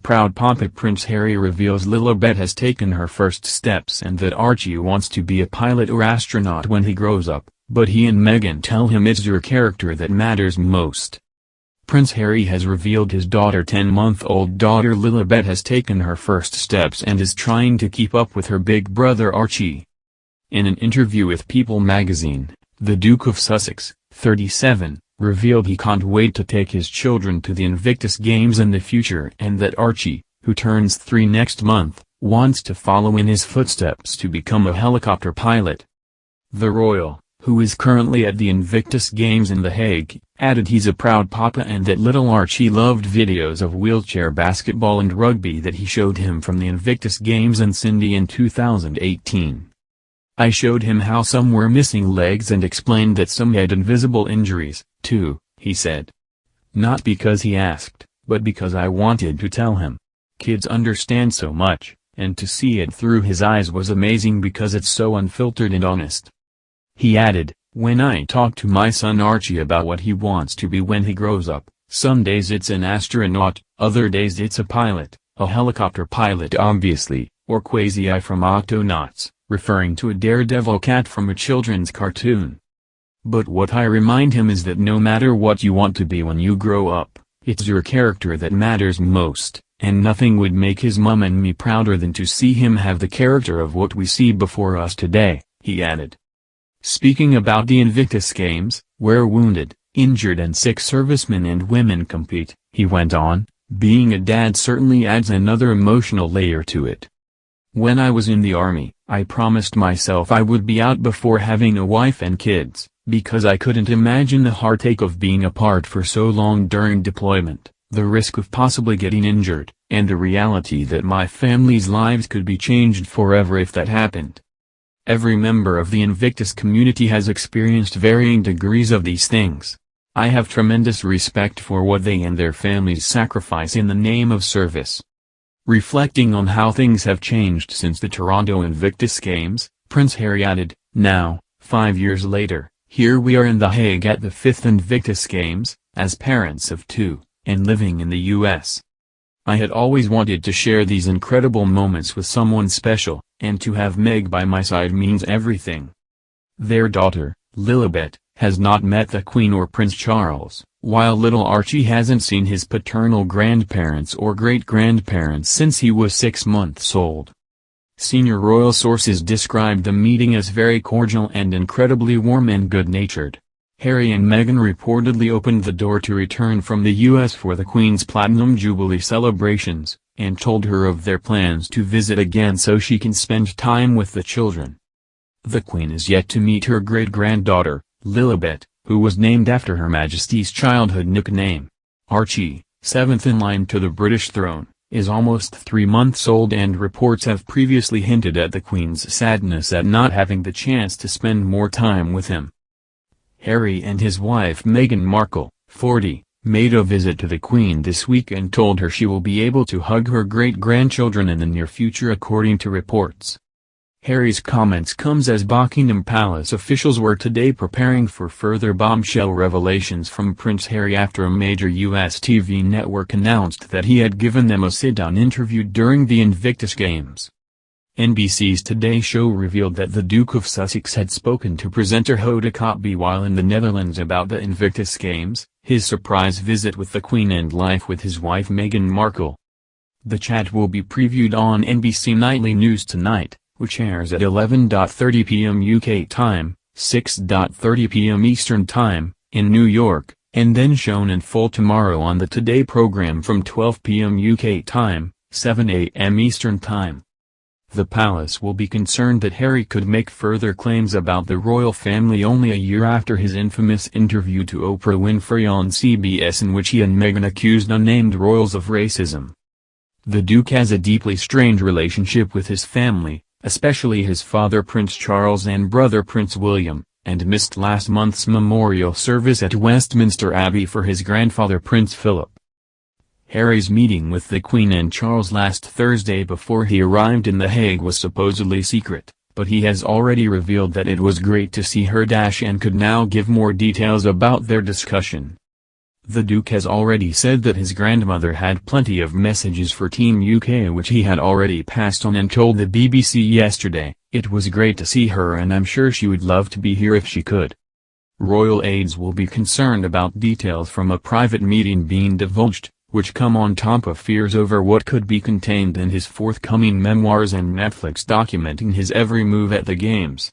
proud papa. Prince Harry reveals Lilibet has taken her first steps and that Archie wants to be a pilot or astronaut when he grows up, but he and Meghan tell him it's your character that matters most. Prince Harry has revealed his 10-month-old daughter Lilibet has taken her first steps and is trying to keep up with her big brother Archie. In an interview with People magazine, the Duke of Sussex, 37, revealed he can't wait to take his children to the Invictus Games in the future and that Archie, who turns 3 next month, wants to follow in his footsteps to become a helicopter pilot. The royal, who is currently at the Invictus Games in The Hague, added he's a proud papa and that little Archie loved videos of wheelchair basketball and rugby that he showed him from the Invictus Games in Sydney in 2018. I showed him how some were missing legs and explained that some had invisible injuries, too, he said. Not because he asked, but because I wanted to tell him. Kids understand so much, and to see it through his eyes was amazing because it's so unfiltered and honest. He added, when I talk to my son Archie about what he wants to be when he grows up, some days it's an astronaut, other days it's a pilot, a helicopter pilot obviously, or Quasi from Octonauts, referring to a daredevil cat from a children's cartoon. But what I remind him is that no matter what you want to be when you grow up, it's your character that matters most, and nothing would make his mum and me prouder than to see him have the character of what we see before us today, he added. Speaking about the Invictus Games, where wounded, injured and sick servicemen and women compete, he went on, being a dad certainly adds another emotional layer to it. When I was in the army, I promised myself I would be out before having a wife and kids, because I couldn't imagine the heartache of being apart for so long during deployment, the risk of possibly getting injured, and the reality that my family's lives could be changed forever if that happened. Every member of the Invictus community has experienced varying degrees of these things. I have tremendous respect for what they and their families sacrifice in the name of service. Reflecting on how things have changed since the Toronto Invictus Games, Prince Harry added, now, 5 years later, here we are in The Hague at the 5th Invictus Games, as parents of 2, and living in the US. I had always wanted to share these incredible moments with someone special, and to have Meg by my side means everything. Their daughter, Lilibet, has not met the Queen or Prince Charles, while little Archie hasn't seen his paternal grandparents or great-grandparents since he was 6 months old. Senior royal sources described the meeting as very cordial and incredibly warm and good-natured. Harry and Meghan reportedly opened the door to return from the US for the Queen's Platinum Jubilee celebrations, and told her of their plans to visit again so she can spend time with the children. The Queen is yet to meet her great-granddaughter, Lilibet, who was named after Her Majesty's childhood nickname. Archie, 7th in line to the British throne, is almost 3 months old and reports have previously hinted at the Queen's sadness at not having the chance to spend more time with him. Harry and his wife Meghan Markle, 40, made a visit to the Queen this week and told her she will be able to hug her great-grandchildren in the near future according to reports. Harry's comments comes as Buckingham Palace officials were today preparing for further bombshell revelations from Prince Harry after a major US TV network announced that he had given them a sit-down interview during the Invictus Games. NBC's Today Show revealed that the Duke of Sussex had spoken to presenter Hoda Kotb while in the Netherlands about the Invictus Games, his surprise visit with the Queen and life with his wife Meghan Markle. The chat will be previewed on NBC Nightly News tonight, which airs at 11:30 p.m. UK time, 6:30 p.m. Eastern Time, in New York, and then shown in full tomorrow on the Today program from 12 p.m. UK time, 7 a.m. Eastern Time. The palace will be concerned that Harry could make further claims about the royal family only a year after his infamous interview to Oprah Winfrey on CBS in which he and Meghan accused unnamed royals of racism. The Duke has a deeply strained relationship with his family, especially his father Prince Charles and brother Prince William, and missed last month's memorial service at Westminster Abbey for his grandfather Prince Philip. Harry's meeting with the Queen and Charles last Thursday before he arrived in The Hague was supposedly secret, but he has already revealed that it was great to see her and could now give more details about their discussion. The Duke has already said that his grandmother had plenty of messages for Team UK which he had already passed on, and told the BBC yesterday, "It was great to see her and I'm sure she would love to be here if she could." Royal aides will be concerned about details from a private meeting being divulged, which come on top of fears over what could be contained in his forthcoming memoirs and Netflix documenting his every move at the games.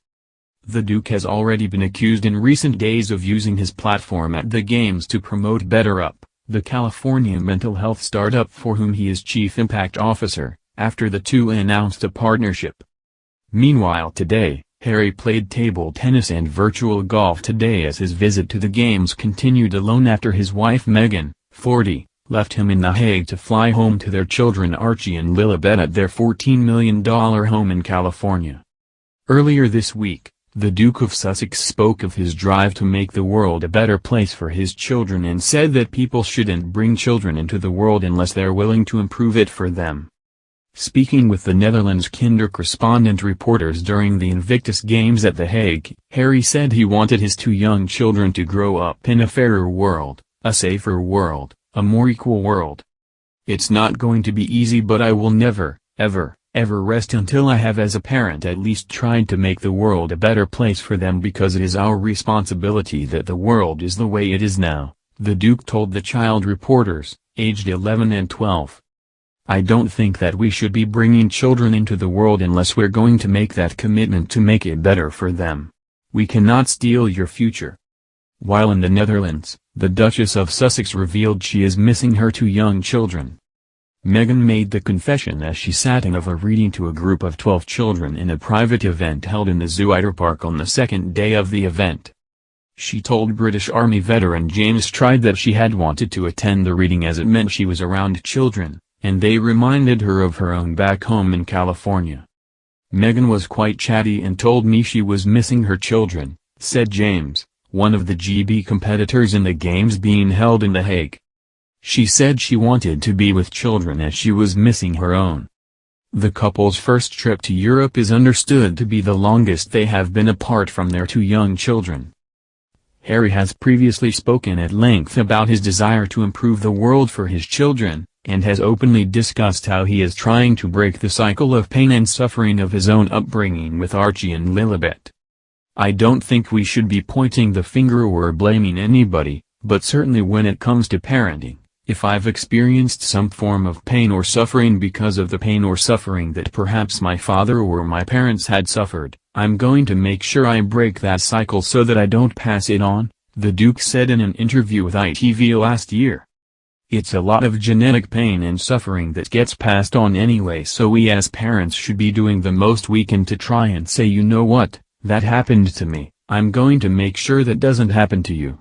The Duke has already been accused in recent days of using his platform at the games to promote BetterUp, the California mental health startup for whom he is Chief Impact Officer, after the two announced a partnership. Meanwhile today, Harry played table tennis and virtual golf today as his visit to the games continued alone after his wife Meghan, 40, left him in The Hague to fly home to their children Archie and Lilibet at their $14 million home in California. Earlier this week, the Duke of Sussex spoke of his drive to make the world a better place for his children and said that people shouldn't bring children into the world unless they're willing to improve it for them. Speaking with the Netherlands Kindercorrespondent reporters during the Invictus Games at The Hague, Harry said he wanted his two young children to grow up in a fairer world, a safer world, a more equal world. "It's not going to be easy, but I will never, ever rest until I have as a parent at least tried to make the world a better place for them, because it is our responsibility that the world is the way it is now," the Duke told the child reporters, aged 11 and 12. "I don't think that we should be bringing children into the world unless we're going to make that commitment to make it better for them. We cannot steal your future." While in the Netherlands, the Duchess of Sussex revealed she is missing her two young children. Meghan made the confession as she sat in of a reading to a group of 12 children in a private event held in the Zoo Park on the second day of the event. She told British Army veteran James Stride that she had wanted to attend the reading as it meant she was around children, and they reminded her of her own back home in California. "Meghan was quite chatty and told me she was missing her children," said James, one of the GB competitors in the games being held in The Hague. "She said she wanted to be with children as she was missing her own." The couple's first trip to Europe is understood to be the longest they have been apart from their two young children. Harry has previously spoken at length about his desire to improve the world for his children, and has openly discussed how he is trying to break the cycle of pain and suffering of his own upbringing with Archie and Lilibet. "I don't think we should be pointing the finger or blaming anybody, but certainly when it comes to parenting, if I've experienced some form of pain or suffering because of the pain or suffering that perhaps my father or my parents had suffered, I'm going to make sure I break that cycle so that I don't pass it on," the Duke said in an interview with ITV last year. "It's a lot of genetic pain and suffering that gets passed on anyway, so we as parents should be doing the most we can to try and say, you know what, that happened to me, I'm going to make sure that doesn't happen to you."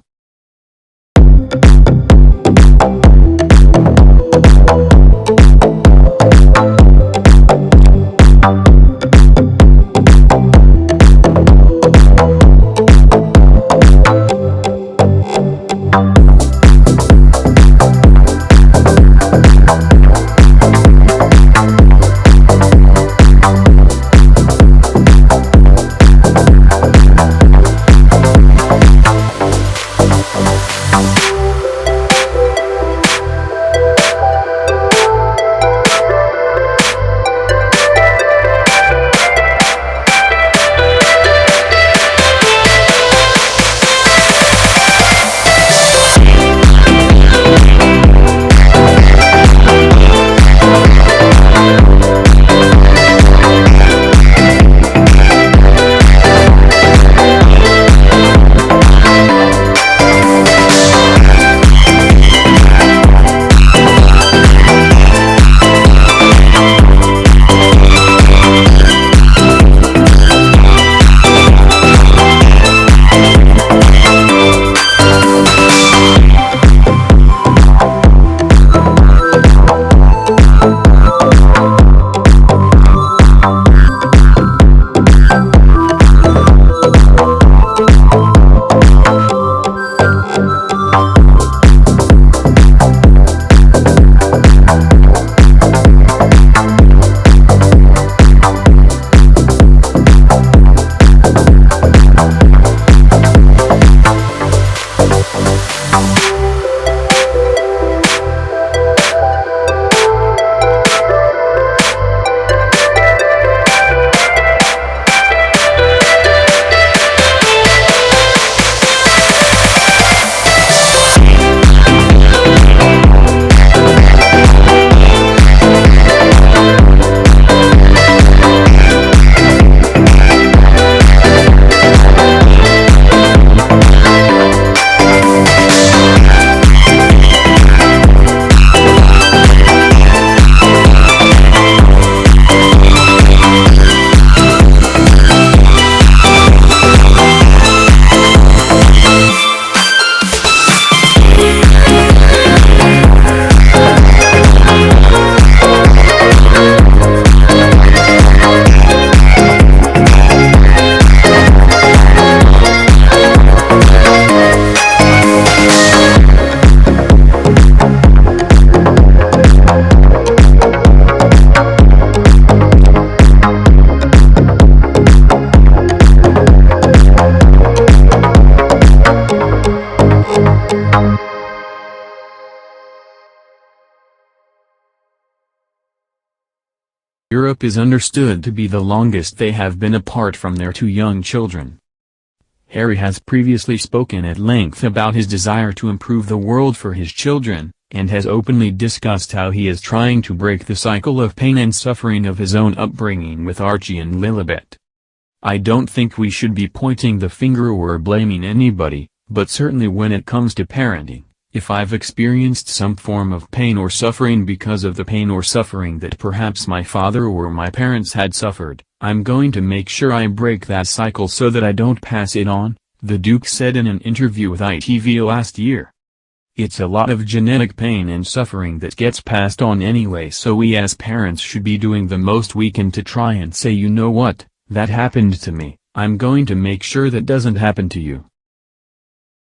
Europe is understood to be the longest they have been apart from their two young children. Harry has previously spoken at length about his desire to improve the world for his children, and has openly discussed how he is trying to break the cycle of pain and suffering of his own upbringing with Archie and Lilibet. I don't think we should be pointing the finger or blaming anybody, but certainly when it comes to parenting, if I've experienced some form of pain or suffering because of the pain or suffering that perhaps my father or my parents had suffered, I'm going to make sure I break that cycle so that I don't pass it on, the Duke said in an interview with ITV last year. It's a lot of genetic pain and suffering that gets passed on anyway, so we as parents should be doing the most we can to try and say, you know what, that happened to me, I'm going to make sure that doesn't happen to you.